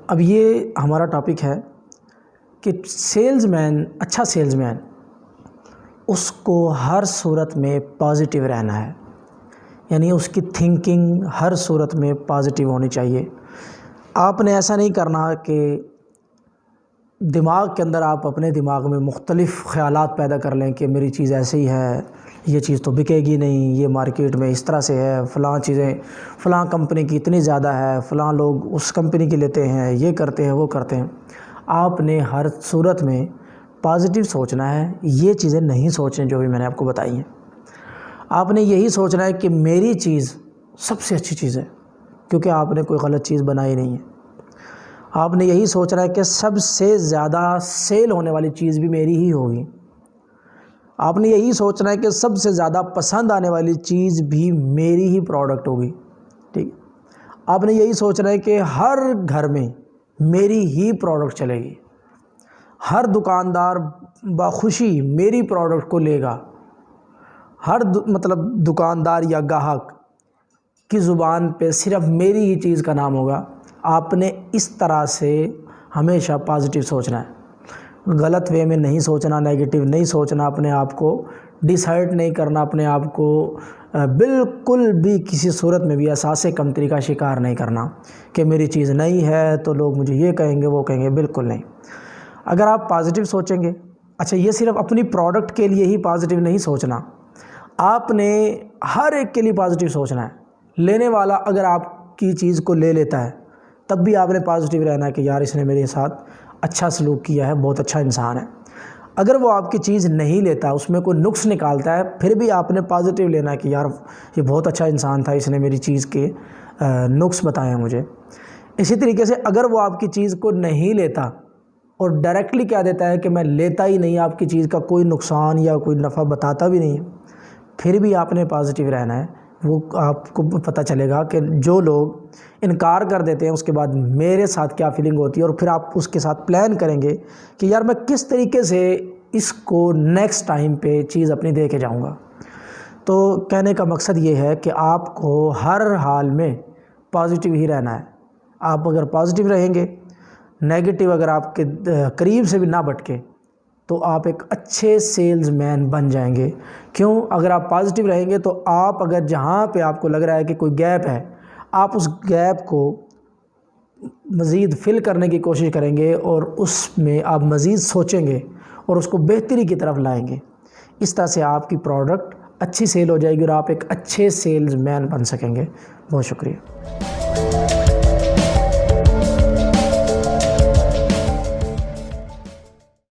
اب یہ ہمارا ٹاپک ہے کہ سیلز مین، اچھا سیلز مین اس کو ہر صورت میں پازیٹیو رہنا ہے، یعنی اس کی تھنکنگ ہر صورت میں پازیٹیو ہونی چاہیے۔ آپ نے ایسا نہیں کرنا کہ دماغ کے اندر آپ اپنے دماغ میں مختلف خیالات پیدا کر لیں کہ میری چیز ایسے ہی ہے، یہ چیز تو بکے گی نہیں، یہ مارکیٹ میں اس طرح سے ہے، فلاں چیزیں فلاں کمپنی کی اتنی زیادہ ہے، فلاں لوگ اس کمپنی کی لیتے ہیں، یہ کرتے ہیں وہ کرتے ہیں۔ آپ نے ہر صورت میں پازیٹیو سوچنا ہے، یہ چیزیں نہیں سوچیں جو بھی میں نے آپ کو بتائی ہیں۔ آپ نے یہی سوچنا ہے کہ میری چیز سب سے اچھی چیز ہے، کیونکہ آپ نے کوئی غلط چیز بنائی نہیں ہے۔ آپ نے یہی سوچنا ہے کہ سب سے زیادہ سیل ہونے والی چیز بھی میری ہی ہوگی۔ آپ نے یہی سوچنا ہے کہ سب سے زیادہ پسند آنے والی چیز بھی میری ہی پروڈکٹ ہوگی، ٹھیک۔ آپ نے یہی سوچنا ہے کہ ہر گھر میں میری ہی پروڈکٹ چلے گی، ہر دکاندار بخوشی میری پروڈکٹ کو لے گا، ہر دکاندار یا گاہک کی زبان پہ صرف میری ہی چیز کا نام ہوگا۔ آپ نے اس طرح سے ہمیشہ پازیٹیو سوچنا ہے، غلط وے میں نہیں سوچنا، نیگیٹو نہیں سوچنا، اپنے آپ کو ڈسہرٹ نہیں کرنا، اپنے آپ کو بالکل بھی کسی صورت میں بھی احساس کمتری کا شکار نہیں کرنا کہ میری چیز نہیں ہے تو لوگ مجھے یہ کہیں گے وہ کہیں گے، بالکل نہیں۔ اگر آپ پازیٹیو سوچیں گے، اچھا یہ صرف اپنی پروڈکٹ کے لیے ہی پازیٹیو نہیں سوچنا، آپ نے ہر ایک کے لیے پازیٹیو سوچنا ہے۔ لینے والا اگر آپ کی چیز کو لے لیتا ہے تب بھی آپ نے پازیٹیو رہنا ہے کہ یار اس نے میرے ساتھ اچھا سلوک کیا ہے، بہت اچھا انسان ہے۔ اگر وہ آپ کی چیز نہیں لیتا، اس میں کوئی نقص نکالتا ہے، پھر بھی آپ نے پازیٹیو لینا ہے کہ یار یہ بہت اچھا انسان تھا، اس نے میری چیز کے نقص بتائے ہیں مجھے۔ اسی طریقے سے اگر وہ آپ کی چیز کو نہیں لیتا اور ڈائریکٹلی کہہ دیتا ہے کہ میں لیتا ہی نہیں، آپ کی چیز کا کوئی نقصان یا کوئی نفع بتاتا بھی نہیں ہے، پھر بھی آپ نے پازیٹیو رہنا ہے۔ وہ آپ کو پتہ چلے گا کہ جو لوگ انکار کر دیتے ہیں اس کے بعد میرے ساتھ کیا فیلنگ ہوتی ہے، اور پھر آپ اس کے ساتھ پلان کریں گے کہ یار میں کس طریقے سے اس کو نیکسٹ ٹائم پہ چیز اپنی دے کے جاؤں گا۔ تو کہنے کا مقصد یہ ہے کہ آپ کو ہر حال میں پازیٹیو ہی رہنا ہے۔ آپ اگر پازیٹیو رہیں گے، نیگیٹو اگر آپ کے قریب سے بھی نہ بھٹکے، تو آپ ایک اچھے سیلز مین بن جائیں گے۔ کیوں؟ اگر آپ پازیٹیو رہیں گے تو آپ اگر جہاں پہ آپ کو لگ رہا ہے کہ کوئی گیپ ہے، آپ اس گیپ کو مزید فل کرنے کی کوشش کریں گے، اور اس میں آپ مزید سوچیں گے اور اس کو بہتری کی طرف لائیں گے۔ اس طرح سے آپ کی پروڈکٹ اچھی سیل ہو جائے گی اور آپ ایک اچھے سیلز مین بن سکیں گے۔ بہت شکریہ۔